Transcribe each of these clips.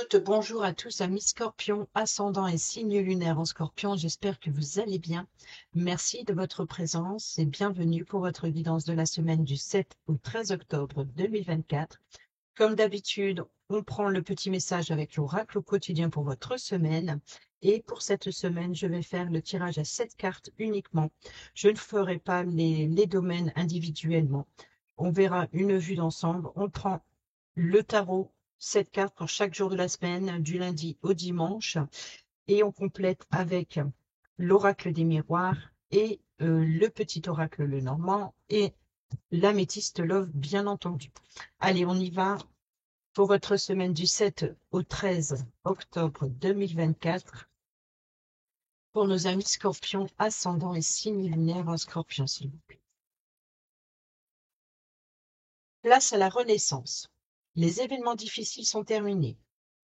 toutes, bonjour à tous, amis Scorpion, ascendant et signe lunaire en Scorpion. J'espère que vous allez bien. Merci de votre présence et bienvenue pour votre guidance de la semaine du 7 au 13 octobre 2024. Comme d'habitude, on prend le petit message avec l'oracle au quotidien pour votre semaine. Et pour cette semaine, je vais faire le tirage à 7 cartes uniquement. Je ne ferai pas les domaines individuellement. On verra une vue d'ensemble. On prend le tarot, 7 cartes pour chaque jour de la semaine, du lundi au dimanche. Et on complète avec l'oracle des miroirs et le petit oracle le normand et l'améthyste love, bien entendu. Allez, on y va pour votre semaine du 7 au 13 octobre 2024. Pour nos amis scorpions, ascendant et signe lunaire en scorpion, s'il vous plaît. Place à la renaissance. Les événements difficiles sont terminés.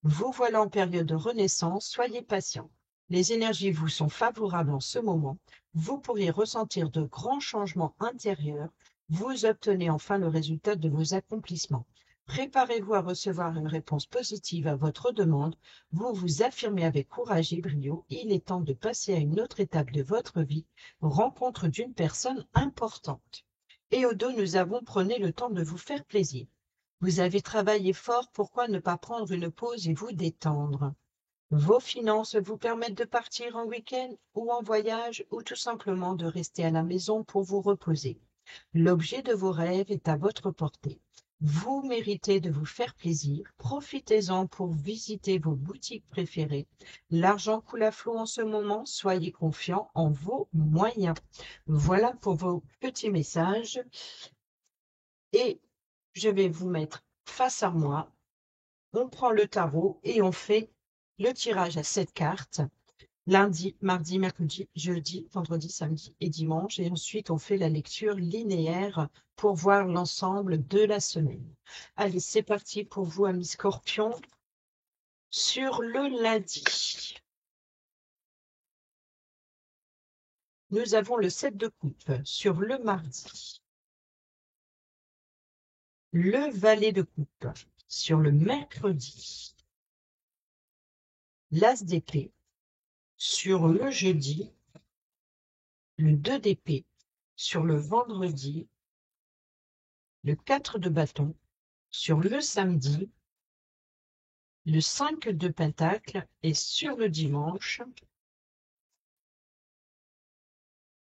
Vous voilà en période de renaissance, soyez patient. Les énergies vous sont favorables en ce moment. Vous pourriez ressentir de grands changements intérieurs. Vous obtenez enfin le résultat de vos accomplissements. Préparez-vous à recevoir une réponse positive à votre demande. Vous vous affirmez avec courage et brio. Il est temps de passer à une autre étape de votre vie, rencontre d'une personne importante. Et au dos, nous avons prenez le temps de vous faire plaisir. Vous avez travaillé fort, pourquoi ne pas prendre une pause et vous détendre? Vos finances vous permettent de partir en week-end ou en voyage ou tout simplement de rester à la maison pour vous reposer. L'objet de vos rêves est à votre portée. Vous méritez de vous faire plaisir. Profitez-en pour visiter vos boutiques préférées. L'argent coule à flot en ce moment. Soyez confiants en vos moyens. Voilà pour vos petits messages. Et je vais vous mettre face à moi. On prend le tarot et on fait le tirage à 7 cartes. Lundi, mardi, mercredi, jeudi, vendredi, samedi et dimanche. Et ensuite, on fait la lecture linéaire pour voir l'ensemble de la semaine. Allez, c'est parti pour vous, amis scorpions. Sur le lundi, nous avons le 7 de coupe. Sur le mardi, le valet de coupe. Sur le mercredi, l'as d'épée. Sur le jeudi, le 2 d'épée. Sur le vendredi, le 4 de bâton. Sur le samedi, le 5 de pentacle. Et sur le dimanche,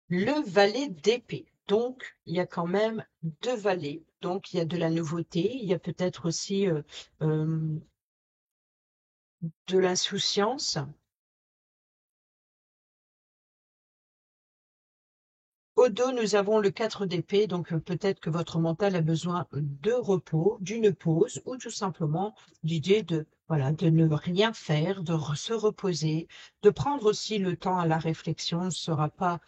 le valet d'épée. Donc, il y a quand même 2 valets. Donc, il y a de la nouveauté. Il y a peut-être aussi de l'insouciance. Au dos, nous avons le 4 d'épée, donc peut-être que votre mental a besoin de repos, d'une pause, ou tout simplement l'idée de, voilà, de ne rien faire, de se reposer, de prendre aussi le temps à la réflexion ne sera pas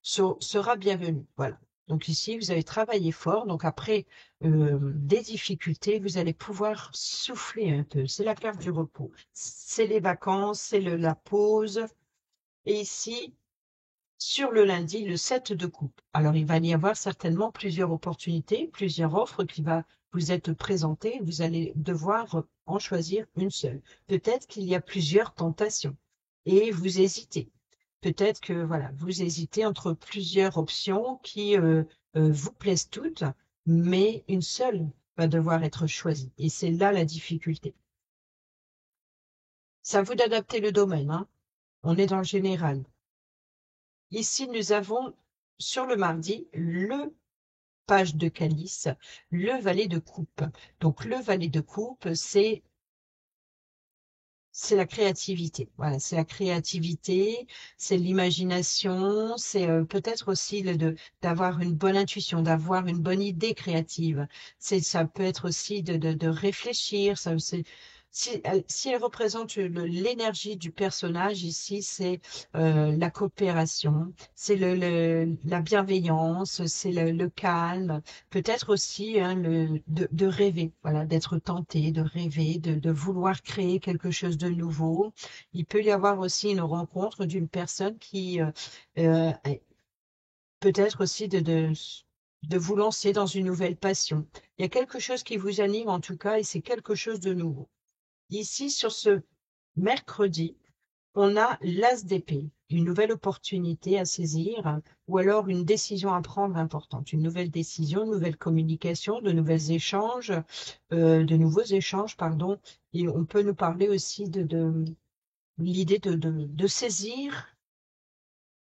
sera bienvenu. Voilà. Donc ici, vous avez travaillé fort. Donc après des difficultés, vous allez pouvoir souffler un peu. C'est la perte du repos. C'est les vacances, c'est la pause. Et ici, sur le lundi, le 7 de coupe. Alors, il va y avoir certainement plusieurs opportunités, plusieurs offres qui vont vous être présentées. Vous allez devoir en choisir une seule. Peut-être qu'il y a plusieurs tentations et vous hésitez. Peut-être que voilà, vous hésitez entre plusieurs options qui vous plaisent toutes, mais une seule va devoir être choisie. Et c'est là la difficulté. C'est à vous d'adapter le domaine, hein. On est dans le général. Ici, nous avons sur le mardi le page de calice, le valet de coupe. Donc, le valet de coupe, c'est la créativité. Voilà, c'est la créativité, c'est l'imagination, c'est peut-être aussi d'avoir une bonne intuition, d'avoir une bonne idée créative. Ça peut être aussi de réfléchir. Si elle représente l'énergie du personnage ici, c'est la coopération, c'est la bienveillance, c'est le calme, peut-être aussi hein, de rêver, voilà, d'être tenté, de rêver, de vouloir créer quelque chose de nouveau. Il peut y avoir aussi une rencontre d'une personne qui peut-être aussi de vous lancer dans une nouvelle passion. Il y a quelque chose qui vous anime en tout cas et c'est quelque chose de nouveau. Ici, sur ce mercredi, on a l'as d'épée, une nouvelle opportunité à saisir ou alors une décision à prendre importante, une nouvelle décision, une nouvelle communication, de nouveaux échanges, pardon. Et on peut nous parler aussi de l'idée de saisir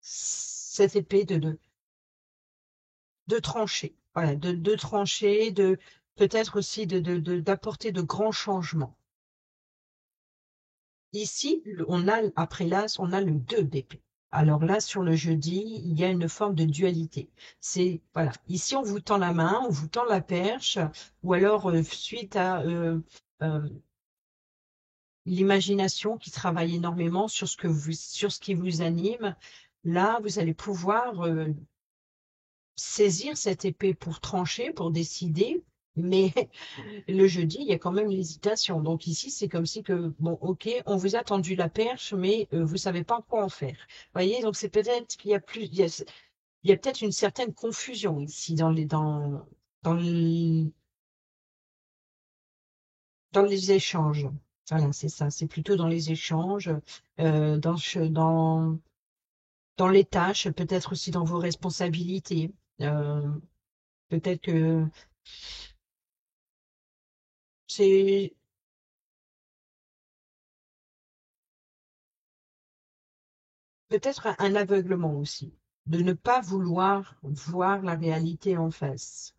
cette épée, de trancher, voilà, de trancher, peut-être aussi d'apporter de grands changements. Ici, on a, après l'as, on a le 2 d'épée. Alors là, sur le jeudi, il y a une forme de dualité. C'est, voilà, ici, on vous tend la main, on vous tend la perche, ou alors, suite à l'imagination qui travaille énormément sur ce qui vous anime, là, vous allez pouvoir saisir cette épée pour trancher, pour décider, mais le jeudi, il y a quand même l'hésitation. Donc ici, c'est comme si que, bon, ok, on vous a tendu la perche, mais vous savez pas quoi en faire. Voyez, donc c'est peut-être qu'il y a plus, il y a peut-être une certaine confusion ici dans dans les échanges. Voilà, c'est ça. C'est plutôt dans les échanges, dans les tâches, peut-être aussi dans vos responsabilités. Euh, peut-être que c'est peut-être un aveuglement aussi, de ne pas vouloir voir la réalité en face.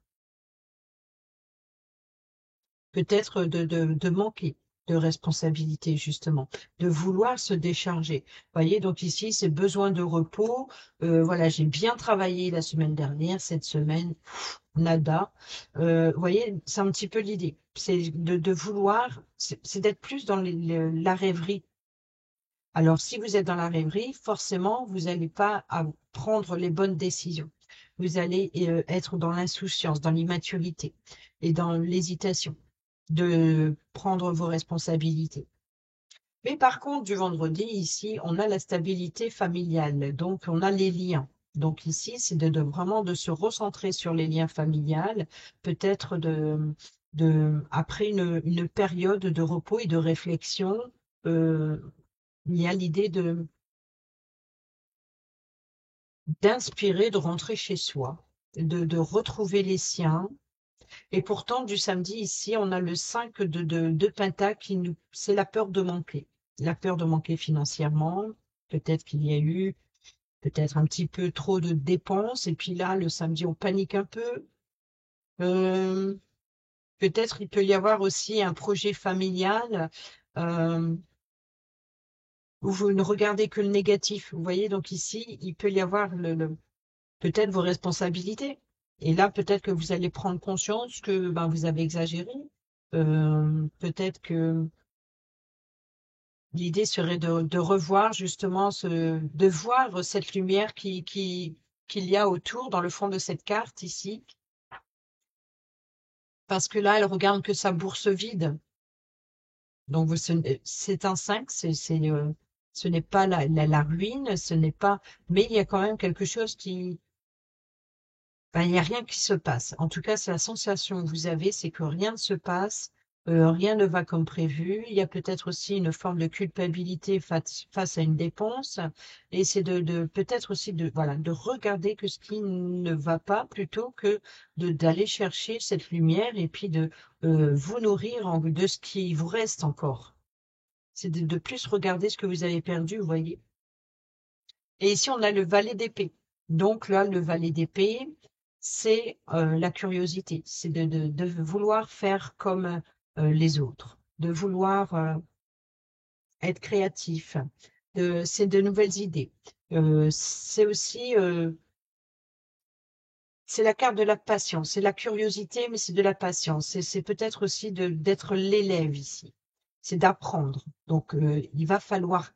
Peut-être de manquer de responsabilité, justement, de vouloir se décharger. Voyez, donc ici, c'est besoin de repos. Voilà, j'ai bien travaillé la semaine dernière, cette semaine, nada. Voyez, c'est un petit peu l'idée. C'est de vouloir, c'est d'être plus dans la rêverie. Alors, si vous êtes dans la rêverie, forcément, vous n'allez pas prendre les bonnes décisions. Vous allez être dans l'insouciance, dans l'immaturité et dans l'hésitation de prendre vos responsabilités. Mais par contre, du vendredi, ici, on a la stabilité familiale, donc on a les liens. Donc ici, c'est vraiment de se recentrer sur les liens familiales, peut-être après une période de repos et de réflexion, euh, il y a l'idée d'inspirer, de rentrer chez soi, de retrouver les siens. Et pourtant, du samedi, ici, on a le 5 de Penta c'est la peur de manquer. La peur de manquer financièrement. Peut-être qu'il y a eu peut-être un petit peu trop de dépenses. Et puis là, le samedi, on panique un peu. Euh, peut-être il peut y avoir aussi un projet familial euh, où vous ne regardez que le négatif. Vous voyez, donc ici, il peut y avoir peut-être vos responsabilités. Et là, peut-être que vous allez prendre conscience que ben, vous avez exagéré. Peut-être que l'idée serait de revoir justement de voir cette lumière qu'il y a autour, dans le fond de cette carte ici, parce que là, elle regarde que sa bourse vide. Donc, c'est un 5, ce n'est pas la ruine, ce n'est pas, mais il y a quand même quelque chose ben, il n'y a rien qui se passe. En tout cas, c'est la sensation que vous avez, c'est que rien ne se passe, rien ne va comme prévu. Il y a peut-être aussi une forme de culpabilité face à une dépense, et c'est peut-être aussi voilà, de regarder que ce qui ne va pas plutôt que d'aller chercher cette lumière et puis de vous nourrir de ce qui vous reste encore. C'est de plus regarder ce que vous avez perdu, vous voyez. Et ici, on a le valet d'épée. Donc là, le valet d'épée, c'est la curiosité, c'est de vouloir faire comme les autres, de vouloir être créatif, c'est de nouvelles idées. C'est aussi, c'est la carte de la patience, c'est la curiosité, mais c'est de la patience. C'est peut-être aussi d'être l'élève ici, c'est d'apprendre. Donc, il va falloir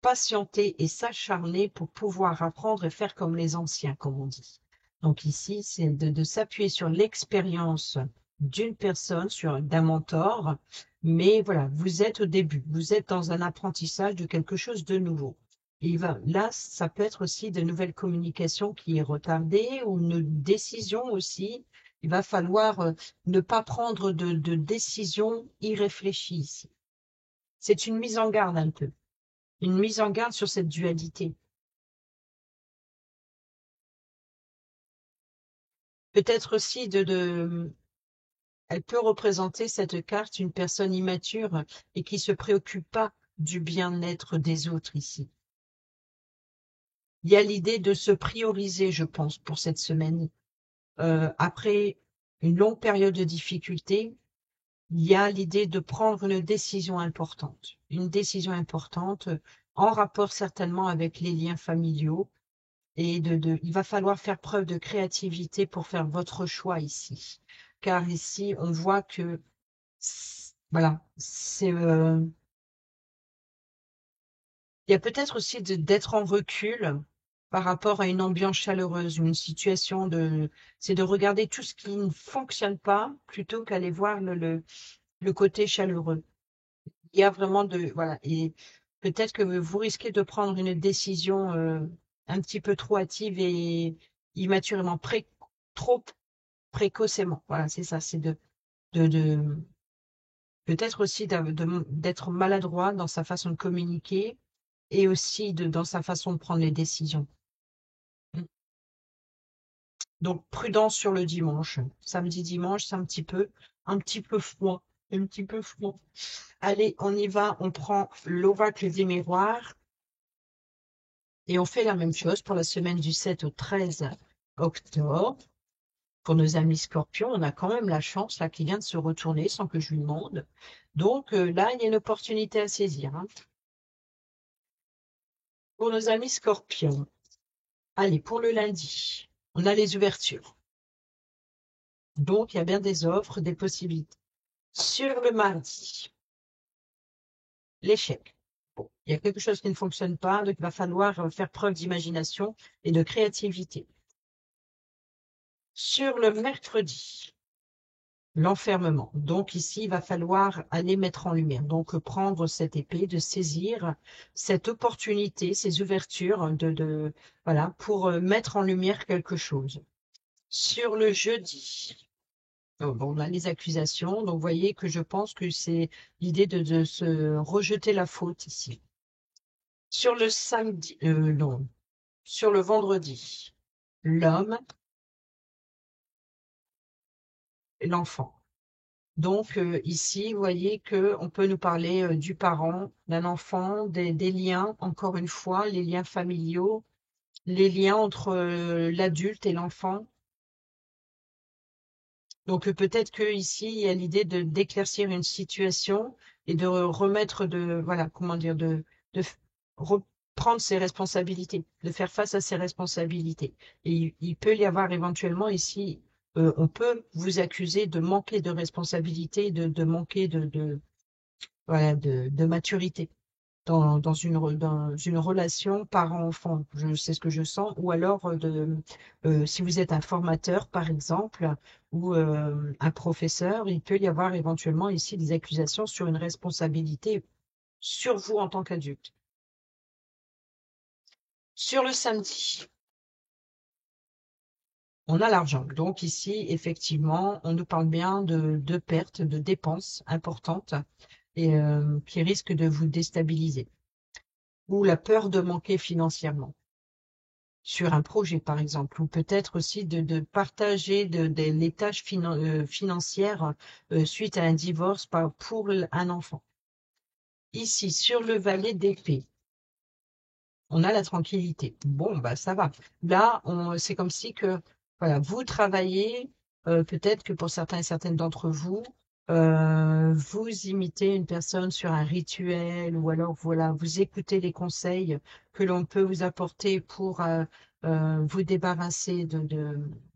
patienter et s'acharner pour pouvoir apprendre et faire comme les anciens, comme on dit. Donc ici, c'est de s'appuyer sur l'expérience d'une personne, d'un mentor, mais voilà, vous êtes au début, vous êtes dans un apprentissage de quelque chose de nouveau. Là, ça peut être aussi de nouvelles communications qui est retardée ou une décision aussi. Il va falloir ne pas prendre de décision irréfléchie ici. C'est une mise en garde un peu, une mise en garde sur cette dualité. Peut-être aussi elle peut représenter cette carte une personne immature et qui se préoccupe pas du bien-être des autres ici. Il y a l'idée de se prioriser, je pense, pour cette semaine. Après une longue période de difficulté, il y a l'idée de prendre une décision importante en rapport certainement avec les liens familiaux et il va falloir faire preuve de créativité pour faire votre choix ici. Car ici, on voit que, voilà, il y a peut-être aussi d'être en recul par rapport à une ambiance chaleureuse, une situation c'est de regarder tout ce qui ne fonctionne pas plutôt qu'aller voir le côté chaleureux. Il y a vraiment voilà, et peut-être que vous risquez de prendre une décision un petit peu trop hâtive et immaturément, trop précocement. Voilà, c'est ça, c'est de peut-être aussi d'être maladroit dans sa façon de communiquer et aussi dans sa façon de prendre les décisions. Donc prudence sur le dimanche. Samedi, dimanche, c'est un petit peu froid, un petit peu froid. Allez, on y va, on prend l'oracle des miroirs et on fait la même chose pour la semaine du 7 au 13 octobre. Pour nos amis scorpions, on a quand même la chance là qui vient de se retourner sans que je lui demande. Donc là, il y a une opportunité à saisir, hein. Pour nos amis scorpions, allez, pour le lundi, on a les ouvertures. Donc, il y a bien des offres, des possibilités. Sur le mardi, l'échec. Bon, il y a quelque chose qui ne fonctionne pas, donc il va falloir faire preuve d'imagination et de créativité. Sur le mercredi, l'enfermement. Donc ici, il va falloir aller mettre en lumière. Donc prendre cette épée, de saisir cette opportunité, ces ouvertures, voilà, pour mettre en lumière quelque chose. Sur le jeudi, oh, bon, on a les accusations. Donc vous voyez que je pense que c'est l'idée de se rejeter la faute ici. Sur le samedi, non, sur le vendredi, l'homme et l'enfant. Donc ici, vous voyez que on peut nous parler du parent, d'un enfant, des liens, encore une fois, les liens familiaux, les liens entre l'adulte et l'enfant. Donc peut-être que ici, il y a l'idée de d'éclaircir une situation et de remettre voilà, comment dire, reprendre ses responsabilités, de faire face à ses responsabilités. Et il peut y avoir éventuellement ici, on peut vous accuser de manquer de responsabilité, de manquer voilà, de maturité dans une relation parent-enfant. Je sais ce que je sens. Ou alors, si vous êtes un formateur, par exemple, ou un professeur, il peut y avoir éventuellement ici des accusations sur une responsabilité sur vous en tant qu'adulte. Sur le samedi, on a l'argent. Donc ici, effectivement, on nous parle bien de pertes, de dépenses importantes et qui risquent de vous déstabiliser. Ou la peur de manquer financièrement sur un projet, par exemple, ou peut-être aussi de partager les tâches financières suite à un divorce pour un enfant. Ici, sur le valet d'épée, on a la tranquillité. Bon, bah ça va. Là, c'est comme si que, voilà, vous travaillez, peut-être que pour certains et certaines d'entre vous, vous imitez une personne sur un rituel ou alors, voilà, vous écoutez les conseils que l'on peut vous apporter pour vous débarrasser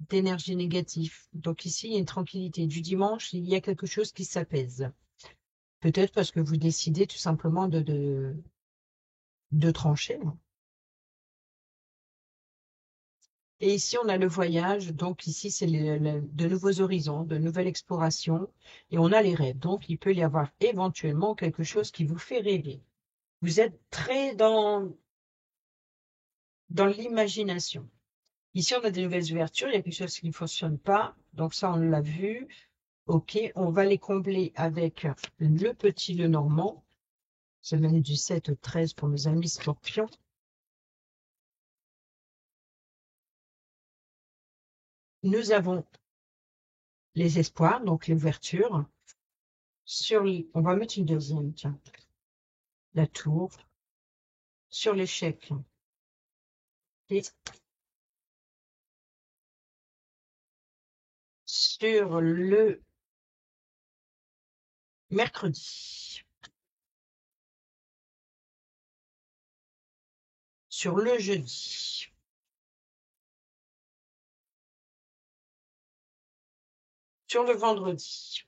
d'énergie négative. Donc ici, il y a une tranquillité. Du dimanche, il y a quelque chose qui s'apaise. Peut-être parce que vous décidez tout simplement de trancher. Et ici, on a le voyage. Donc ici, c'est de nouveaux horizons, de nouvelles explorations. Et on a les rêves. Donc, il peut y avoir éventuellement quelque chose qui vous fait rêver. Vous êtes très dans l'imagination. Ici, on a des nouvelles ouvertures, il y a quelque chose qui ne fonctionne pas. Donc ça, on l'a vu. OK, on va les combler avec le petit Lenormand. Semaine du 7 au 13 pour nos amis scorpions. Nous avons les espoirs, donc l'ouverture. On va mettre une deuxième, tiens, la tour. Sur l'échec. Et sur le mercredi. Sur le jeudi. Sur le vendredi.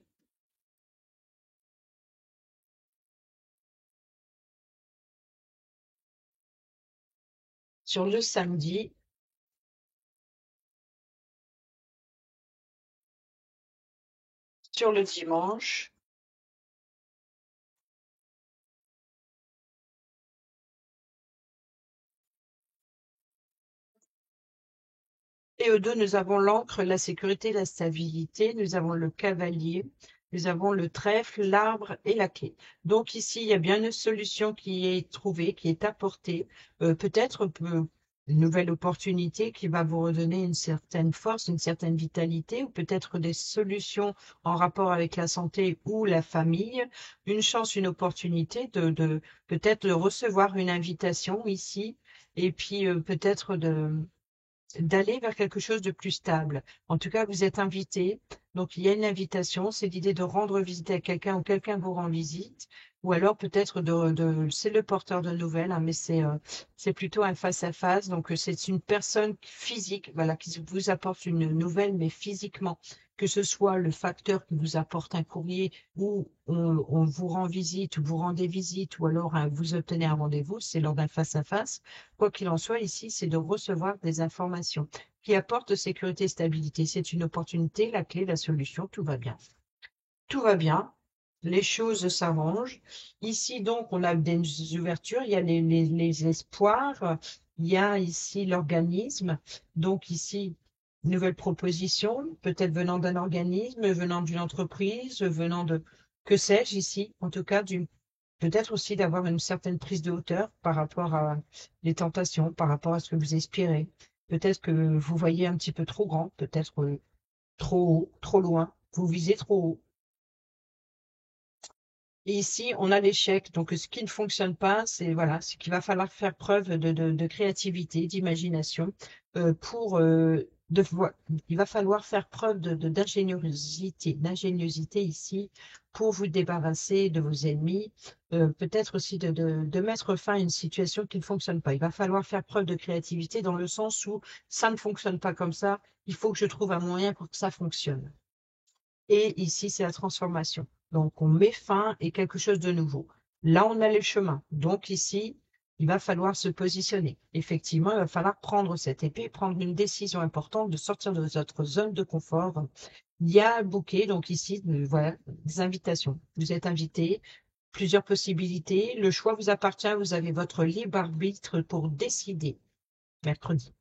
Sur le samedi. Sur le dimanche. Et au dos, nous avons l'encre, la sécurité, la stabilité. Nous avons le cavalier. Nous avons le trèfle, l'arbre et la clé. Donc ici, il y a bien une solution qui est trouvée, qui est apportée. Peut-être une nouvelle opportunité qui va vous redonner une certaine force, une certaine vitalité, ou peut-être des solutions en rapport avec la santé ou la famille. Une chance, une opportunité de peut-être de recevoir une invitation ici. Et puis peut-être d'aller vers quelque chose de plus stable. En tout cas, vous êtes invité. Donc, il y a une invitation. C'est l'idée de rendre visite à quelqu'un ou quelqu'un vous rend visite. Ou alors peut-être c'est le porteur de nouvelles, hein, mais c'est plutôt un face-à-face. Donc, c'est une personne physique, voilà, qui vous apporte une nouvelle, mais physiquement. Que ce soit le facteur qui vous apporte un courrier ou on vous rend visite ou vous rendez visite ou alors hein, vous obtenez un rendez-vous, c'est lors d'un face-à-face. Quoi qu'il en soit, ici, c'est de recevoir des informations qui apportent sécurité et stabilité. C'est une opportunité, la clé, la solution, tout va bien. Tout va bien, les choses s'arrangent. Ici, donc, on a des ouvertures, il y a les espoirs, il y a ici l'organisme. Donc ici, nouvelle proposition, peut-être venant d'un organisme, venant d'une entreprise, venant de, que sais-je ici, en tout cas, peut-être aussi d'avoir une certaine prise de hauteur par rapport à les tentations, par rapport à ce que vous aspirez. Peut-être que vous voyez un petit peu trop grand, peut-être trop haut, trop loin, vous visez trop haut. Et ici, on a l'échec. Donc, ce qui ne fonctionne pas, c'est voilà, c'est qu'il va falloir faire preuve de créativité, d'imagination pour il va falloir faire preuve d'ingéniosité ici pour vous débarrasser de vos ennemis. Peut-être aussi de mettre fin à une situation qui ne fonctionne pas. Il va falloir faire preuve de créativité dans le sens où ça ne fonctionne pas comme ça. Il faut que je trouve un moyen pour que ça fonctionne. Et ici, c'est la transformation. Donc, on met fin et quelque chose de nouveau. Là, on a les chemins. Donc, ici, il va falloir se positionner. Effectivement, il va falloir prendre cette épée, prendre une décision importante de sortir de votre zone de confort. Il y a un bouquet, donc ici, voilà, des invitations. Vous êtes invité, plusieurs possibilités. Le choix vous appartient. Vous avez votre libre arbitre pour décider. Mercredi.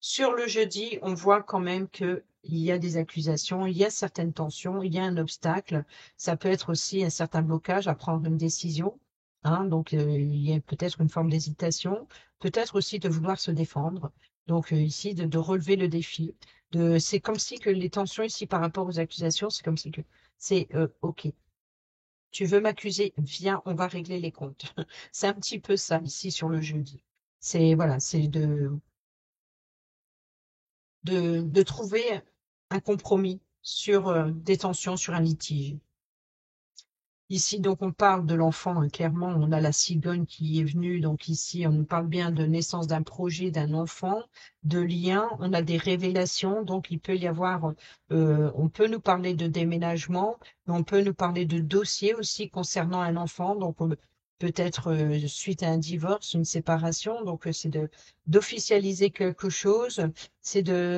Sur le jeudi, on voit quand même qu'il y a des accusations, il y a certaines tensions, il y a un obstacle. Ça peut être aussi un certain blocage à prendre une décision. Hein, donc, il y a peut-être une forme d'hésitation, peut-être aussi de vouloir se défendre. Donc, ici, de relever le défi. C'est comme si que les tensions ici par rapport aux accusations, c'est comme si que c'est OK. Tu veux m'accuser? Viens, on va régler les comptes. C'est un petit peu ça ici sur le jeudi. C'est voilà, c'est de trouver un compromis sur des tensions, sur un litige. Ici, donc, on parle de l'enfant, hein, clairement, on a la cigogne qui est venue, donc ici, on nous parle bien de naissance d'un projet, d'un enfant, de lien, on a des révélations, donc il peut y avoir, on peut nous parler de déménagement, mais on peut nous parler de dossiers aussi concernant un enfant, donc peut-être suite à un divorce, une séparation, donc c'est d'officialiser quelque chose,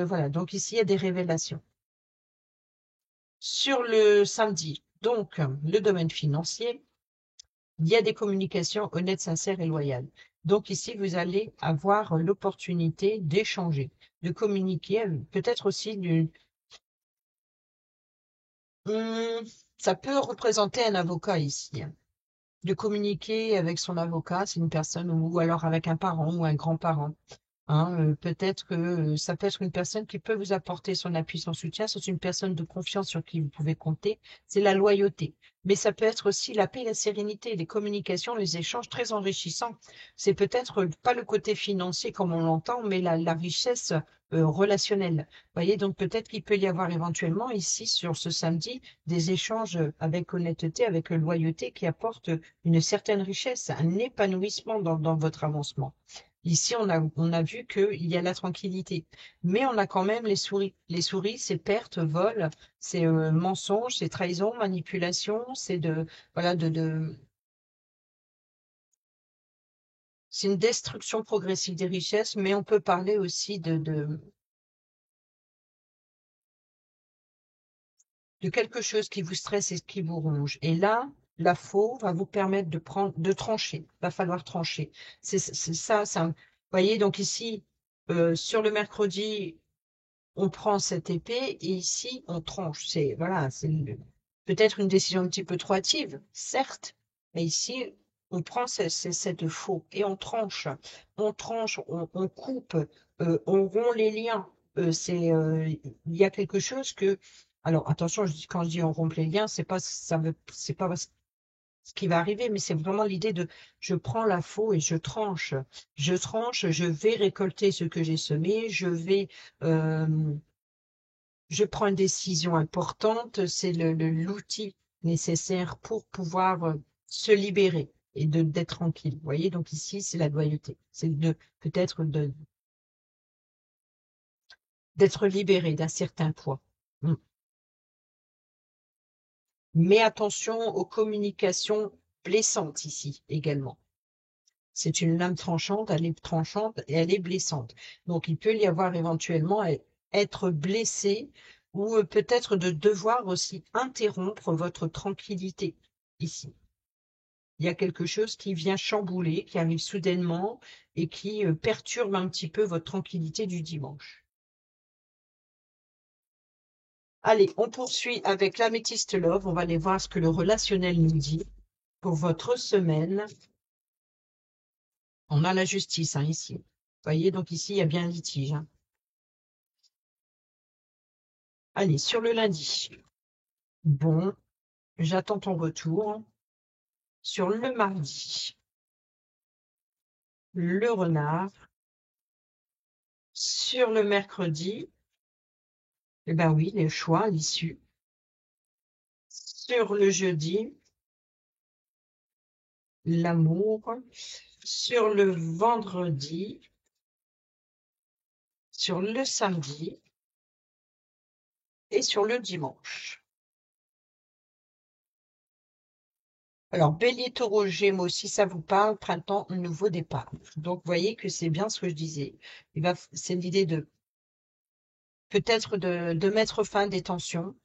voilà, donc ici, il y a des révélations. Sur le samedi, donc le domaine financier, il y a des communications honnêtes, sincères et loyales. Donc ici, vous allez avoir l'opportunité d'échanger, de communiquer, peut-être aussi Hum, ça peut représenter un avocat ici, hein. De communiquer avec son avocat, c'est une personne, ou alors avec un parent ou un grand-parent. Hein, peut-être que ça peut être une personne qui peut vous apporter son appui, son soutien. C'est une personne de confiance sur qui vous pouvez compter. C'est la loyauté. Mais ça peut être aussi la paix, la sérénité, les communications, les échanges très enrichissants. C'est peut-être pas le côté financier comme on l'entend, mais la richesse relationnelle. Vous voyez, donc peut-être qu'il peut y avoir éventuellement ici, sur ce samedi, des échanges avec honnêteté, avec loyauté qui apportent une certaine richesse, un épanouissement dans votre avancement. Ici, on a vu qu'il y a la tranquillité, mais on a quand même les souris. Les souris, c'est perte, vol, c'est mensonge, c'est trahison, manipulation, voilà, c'est une destruction progressive des richesses, mais on peut parler aussi de quelque chose qui vous stresse et qui vous ronge. Et là, la faux va vous permettre de trancher. Il va falloir trancher. C'est ça, vous voyez, donc ici, sur le mercredi, on prend cette épée et ici on tranche. C'est voilà, c'est peut-être une décision un petit peu trop hâtive, certes, mais ici on prend cette faux et on tranche, on coupe, on rompt les liens. Il y a quelque chose que, alors attention, quand je dis on rompt les liens, c'est pas ce qui va arriver, mais c'est vraiment l'idée de je prends la faux et je tranche, je vais récolter ce que j'ai semé, euh, je prends une décision importante, c'est l'outil nécessaire pour pouvoir se libérer et d'être tranquille. Vous voyez, donc ici, c'est la loyauté. C'est peut-être d'être libéré d'un certain poids. Mm. Mais attention aux communications blessantes ici également. C'est une lame tranchante, elle est tranchante et elle est blessante. Donc il peut y avoir éventuellement être blessé ou peut-être de devoir aussi interrompre votre tranquillité ici. Il y a quelque chose qui vient chambouler, qui arrive soudainement et qui perturbe un petit peu votre tranquillité du dimanche. Allez, on poursuit avec l'améthyste love. On va aller voir ce que le relationnel nous dit pour votre semaine. On a la justice ici. Vous voyez, donc ici, il y a bien un litige. Allez, sur le lundi. Bon, j'attends ton retour. Sur le mardi, le renard. Sur le mercredi, eh ben oui, les choix, l'issue. Sur le jeudi, l'amour. Sur le vendredi, sur le samedi et sur le dimanche. Alors, Bélier, Taureau, Gémeaux, si ça vous parle, printemps, nouveau départ. Donc, vous voyez que c'est bien ce que je disais. C'est l'idée de peut-être de mettre fin des tensions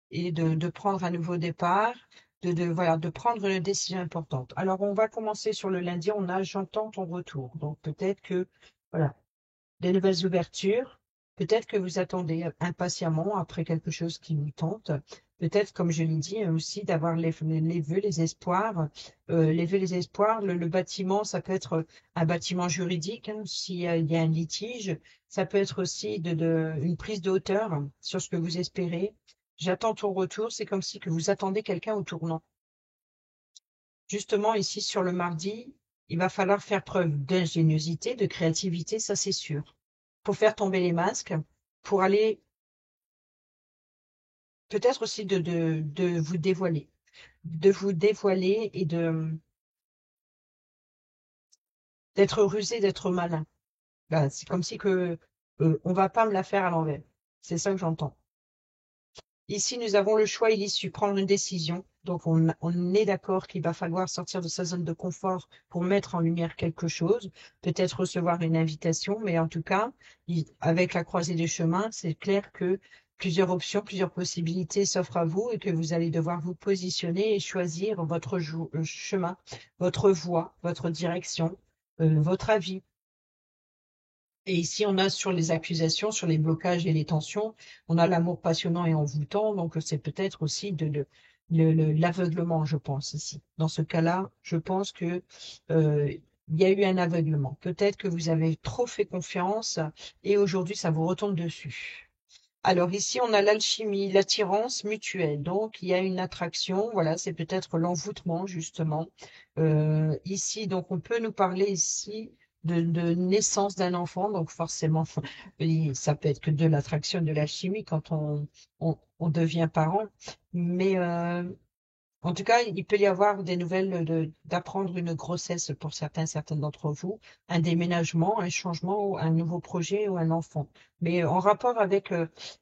et de prendre un nouveau départ, voilà, de prendre une décision importante. Alors, on va commencer sur le lundi. On a j'entends ton retour. Donc, peut-être que, voilà, des nouvelles ouvertures. Peut-être que vous attendez impatiemment après quelque chose qui vous tente. Peut-être, comme je l'ai dit, aussi d'avoir les vœux, les espoirs. Les vœux, les espoirs, le bâtiment, ça peut être un bâtiment juridique, hein, s'il y a un litige. Ça peut être aussi une prise de hauteur sur ce que vous espérez. J'attends ton retour. C'est comme si que vous attendez quelqu'un au tournant. Justement, ici, sur le mardi, il va falloir faire preuve d'ingéniosité, de créativité, ça c'est sûr, pour faire tomber les masques, pour aller peut-être aussi de vous dévoiler et d'être rusé, d'être malin. Bah, c'est comme si que on va pas me la faire à l'envers. C'est ça que j'entends. Ici, nous avons le choix et l'issue, prendre une décision. Donc, on est d'accord qu'il va falloir sortir de sa zone de confort pour mettre en lumière quelque chose, peut-être recevoir une invitation, mais en tout cas, avec la croisée des chemins, c'est clair que plusieurs options, plusieurs possibilités s'offrent à vous et que vous allez devoir vous positionner et choisir votre chemin, votre voie, votre direction, votre avis. Et ici, on a sur les accusations, sur les blocages et les tensions, on a l'amour passionnant et envoûtant, donc c'est peut-être aussi l'aveuglement, je pense, ici. Dans ce cas-là, je pense que il y a eu un aveuglement. Peut-être que vous avez trop fait confiance et aujourd'hui, ça vous retombe dessus. Alors ici, on a l'alchimie, l'attirance mutuelle. Donc, il y a une attraction. Voilà, c'est peut-être l'envoûtement, justement. Ici, donc, on peut nous parler ici de naissance d'un enfant. Donc, forcément, ça peut être que de l'attraction, de l'alchimie quand on devient parent. Mais en tout cas, il peut y avoir des nouvelles d'apprendre une grossesse pour certaines d'entre vous, un déménagement, un changement, ou un nouveau projet ou un enfant. Mais en rapport avec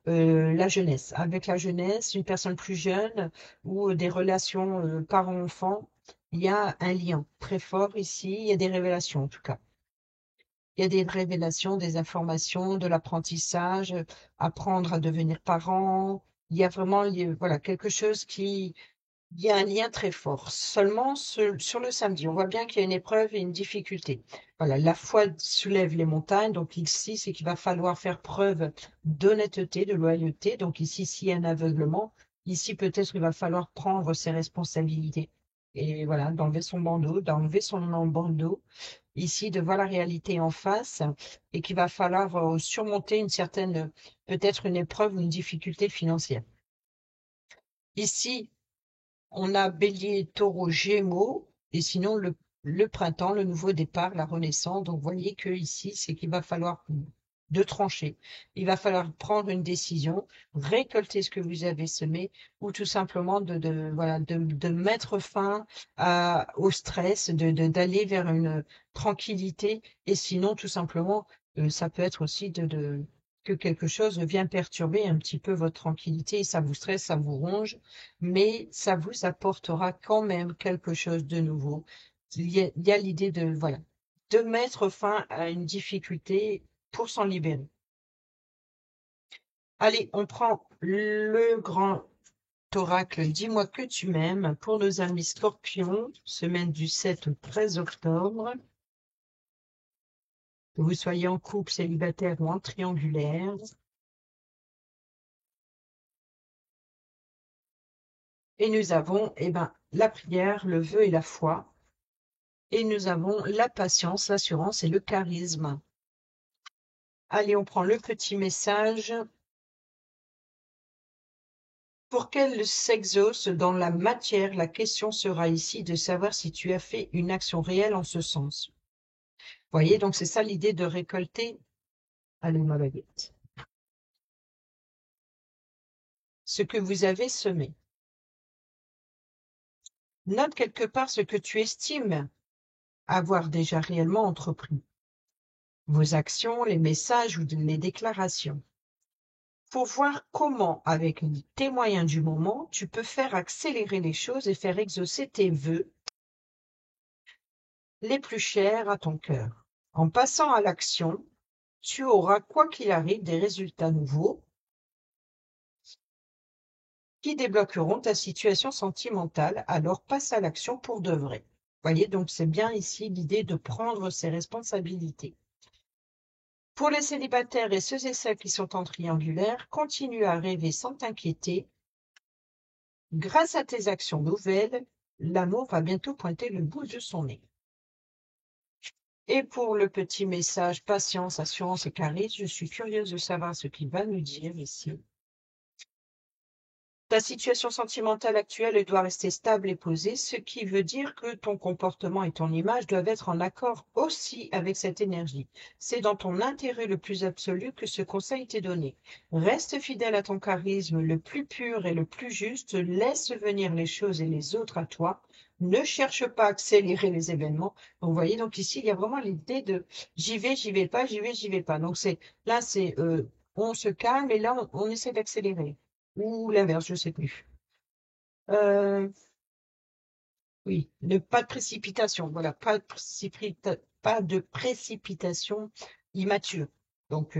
avec la jeunesse, une personne plus jeune ou des relations parents-enfants, il y a un lien très fort ici. Il y a des révélations en tout cas. Il y a des révélations, des informations, de l'apprentissage, apprendre à devenir parent. Il y a vraiment, voilà, quelque chose qui il y a un lien très fort. Seulement, sur le samedi, on voit bien qu'il y a une épreuve et une difficulté. Voilà, la foi soulève les montagnes. Donc ici, c'est qu'il va falloir faire preuve d'honnêteté, de loyauté. Donc ici, s'il y a un aveuglement, ici, peut-être il va falloir prendre ses responsabilités. Et voilà, d'enlever son bandeau, d'enlever son bandeau. Ici, de voir la réalité en face et qu'il va falloir surmonter une certaine, peut-être une épreuve ou une difficulté financière. Ici, on a Bélier, Taureau, Gémeaux, et sinon le printemps, le nouveau départ, la renaissance. Donc, vous voyez que ici, c'est qu'il va falloir de trancher. Il va falloir prendre une décision, récolter ce que vous avez semé, ou tout simplement voilà, de mettre fin au stress, d'aller vers une tranquillité, et sinon, tout simplement, ça peut être aussi que quelque chose vient perturber un petit peu votre tranquillité, et ça vous stresse, ça vous ronge, mais ça vous apportera quand même quelque chose de nouveau. Il y a l'idée de, voilà, de mettre fin à une difficulté pour s'en libérer. Allez, on prend le grand oracle Dis-moi que tu m'aimes pour nos amis scorpions, semaine du 7 au 13 octobre. Que vous soyez en couple, célibataire ou en triangulaire. Et nous avons, eh ben, la prière, le vœu et la foi. Et nous avons la patience, l'assurance et le charisme. Allez, on prend le petit message. Pour qu'elle s'exauce dans la matière, la question sera ici de savoir si tu as fait une action réelle en ce sens. Vous voyez, donc c'est ça l'idée de récolter, allez ma baguette, ce que vous avez semé. Note quelque part ce que tu estimes avoir déjà réellement entrepris. Vos actions, les messages ou les déclarations. Pour voir comment, avec tes moyens du moment, tu peux faire accélérer les choses et faire exaucer tes vœux les plus chers à ton cœur. En passant à l'action, tu auras, quoi qu'il arrive, des résultats nouveaux qui débloqueront ta situation sentimentale, alors passe à l'action pour de vrai. Voyez, donc c'est bien ici l'idée de prendre ses responsabilités. Pour les célibataires et ceux et celles qui sont en triangulaire, continue à rêver sans t'inquiéter. Grâce à tes actions nouvelles, l'amour va bientôt pointer le bout de son nez. Et pour le petit message patience, assurance et charisme, je suis curieuse de savoir ce qu'il va nous dire ici. Ta situation sentimentale actuelle doit rester stable et posée, ce qui veut dire que ton comportement et ton image doivent être en accord aussi avec cette énergie. C'est dans ton intérêt le plus absolu que ce conseil t'est donné. Reste fidèle à ton charisme le plus pur et le plus juste, laisse venir les choses et les autres à toi. Ne cherche pas à accélérer les événements. Donc, vous voyez, donc ici, il y a vraiment l'idée de j'y vais pas, j'y vais pas. Donc c'est on se calme et là on essaie d'accélérer. Ou l'inverse, je ne sais plus. Euh, oui, pas de précipitation. Voilà, pas de précipitation immature. Donc,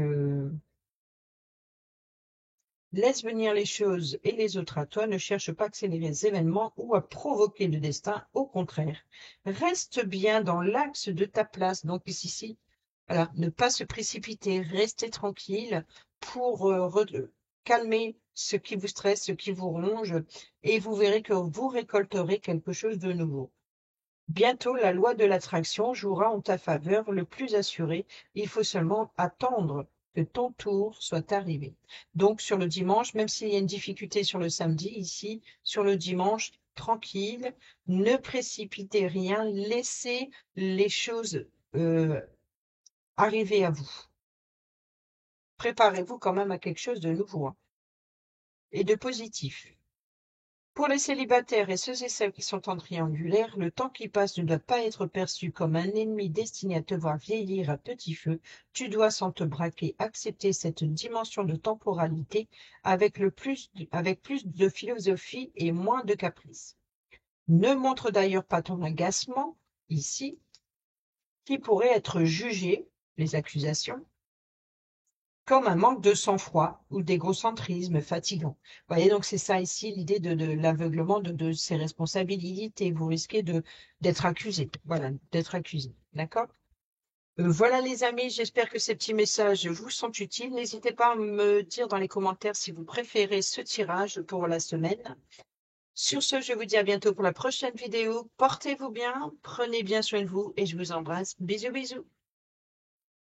Laisse venir les choses et les autres à toi. Ne cherche pas à accélérer les événements ou à provoquer le destin. Au contraire, reste bien dans l'axe de ta place. Donc ici, voilà, ne pas se précipiter, rester tranquille pour calmer ce qui vous stresse, ce qui vous ronge, et vous verrez que vous récolterez quelque chose de nouveau. Bientôt, la loi de l'attraction jouera en ta faveur le plus assuré. Il faut seulement attendre que ton tour soit arrivé. Donc, sur le dimanche, même s'il y a une difficulté sur le samedi, ici, sur le dimanche, tranquille, ne précipitez rien, laissez les choses arriver à vous. Préparez-vous quand même à quelque chose de nouveau, hein, et de positif. Pour les célibataires et ceux et celles qui sont en triangulaire, le temps qui passe ne doit pas être perçu comme un ennemi destiné à te voir vieillir à petit feu. Tu dois, sans te braquer, accepter cette dimension de temporalité avec plus de philosophie et moins de caprice. Ne montre d'ailleurs pas ton agacement, ici, qui pourrait être jugé, les accusations, comme un manque de sang-froid ou d'égocentrisme fatigant. Vous voyez, donc c'est ça ici l'idée de l'aveuglement de ses responsabilités. Vous risquez d'être accusé. Voilà, d'être accusé. D'accord? Voilà les amis, j'espère que ces petits messages vous sont utiles. N'hésitez pas à me dire dans les commentaires si vous préférez ce tirage pour la semaine. Sur ce, je vous dis à bientôt pour la prochaine vidéo. Portez-vous bien, prenez bien soin de vous et je vous embrasse. Bisous, bisous.